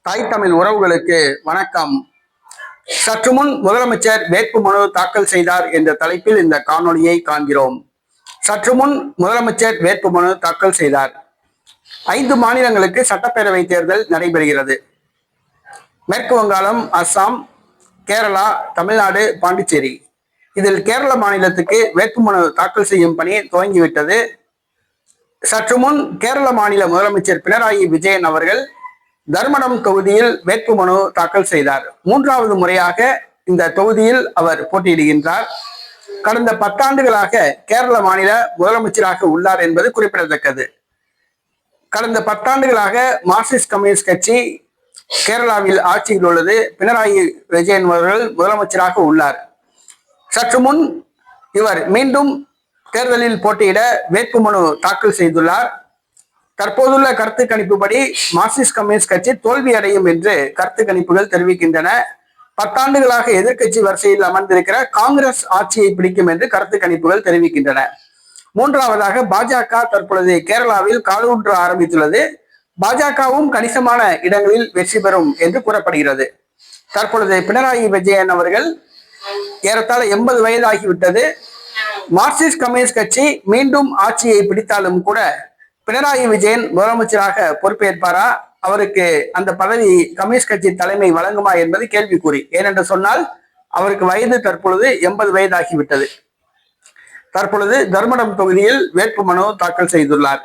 தாய் தமிழ் உறவுகளுக்கு வணக்கம். சற்று முன் முதலமைச்சர் வேட்புமனு தாக்கல் செய்தார் என்ற தலைப்பில் இந்த காணொளியை காண்கிறோம். சற்று முன் முதலமைச்சர் வேட்புமனு தாக்கல் செய்தார். 5 மாநிலங்களுக்கு சட்டப்பேரவை தேர்தல் நடைபெறுகிறது. மேற்கு வங்காளம், அஸ்ஸாம், கேரளா, தமிழ்நாடு, பாண்டிச்சேரி. இதில் கேரள மாநிலத்துக்கு வேட்புமனு தாக்கல் செய்யும் பணி துவங்கிவிட்டது. சற்று முன் கேரள மாநில முதலமைச்சர் பினராயி விஜயன் அவர்கள் தர்மடம் தொகுதியில் வேட்புமனு தாக்கல் செய்தார். 3வது முறையாக இந்த தொகுதியில் அவர் போட்டியிடுகின்றார். கடந்த 10 ஆண்டுகளாக கேரள மாநில முதலமைச்சராக உள்ளார் என்பது குறிப்பிடத்தக்கது. கடந்த 10 ஆண்டுகளாக மார்க்சிஸ்ட் கம்யூனிஸ்ட் கட்சி கேரளாவில் ஆட்சியில் உள்ளது. பினராயி விஜயன் அவர்கள் முதலமைச்சராக உள்ளார். சற்று முன் இவர் மீண்டும் தேர்தலில் போட்டியிட வேட்புமனு தாக்கல் செய்துள்ளார். தற்போதுள்ள கருத்து கணிப்புப்படி மார்க்சிஸ்ட் கம்யூனிஸ்ட் கட்சி தோல்வி அடையும் என்று கருத்து கணிப்புகள் தெரிவிக்கின்றன. 10 ஆண்டுகளாக எதிர்கட்சி வரிசையில் அமர்ந்திருக்கிற காங்கிரஸ் ஆட்சியை பிடிக்கும் என்று கருத்து கணிப்புகள் தெரிவிக்கின்றன. 3வதாக பாஜக தற்பொழுது கேரளாவில் காலூன்ற ஆரம்பித்துள்ளது. பாஜகவும் கணிசமான இடங்களில் வெற்றி பெறும் என்று கூறப்படுகிறது. தற்பொழுது பினராயி விஜயன் அவர்கள் ஏறத்தாழ 80 வயதாகிவிட்டது. மார்க்சிஸ்ட் கம்யூனிஸ்ட் கட்சி மீண்டும் ஆட்சியை பிடித்தாலும் கூட பினராயி விஜயன் முதலமைச்சராக பொறுப்பேற்பாரா, அவருக்கு அந்த பதவி கம்யூனிஸ்ட் கட்சி தலைமை வழங்குமா என்பது கேள்விக்குறி. ஏனென்று சொன்னால் அவருக்கு வயது தற்பொழுது 80 வயதாகிவிட்டது. தற்பொழுது தர்மடம் தொகுதியில் வேட்புமனு தாக்கல் செய்துள்ளார்.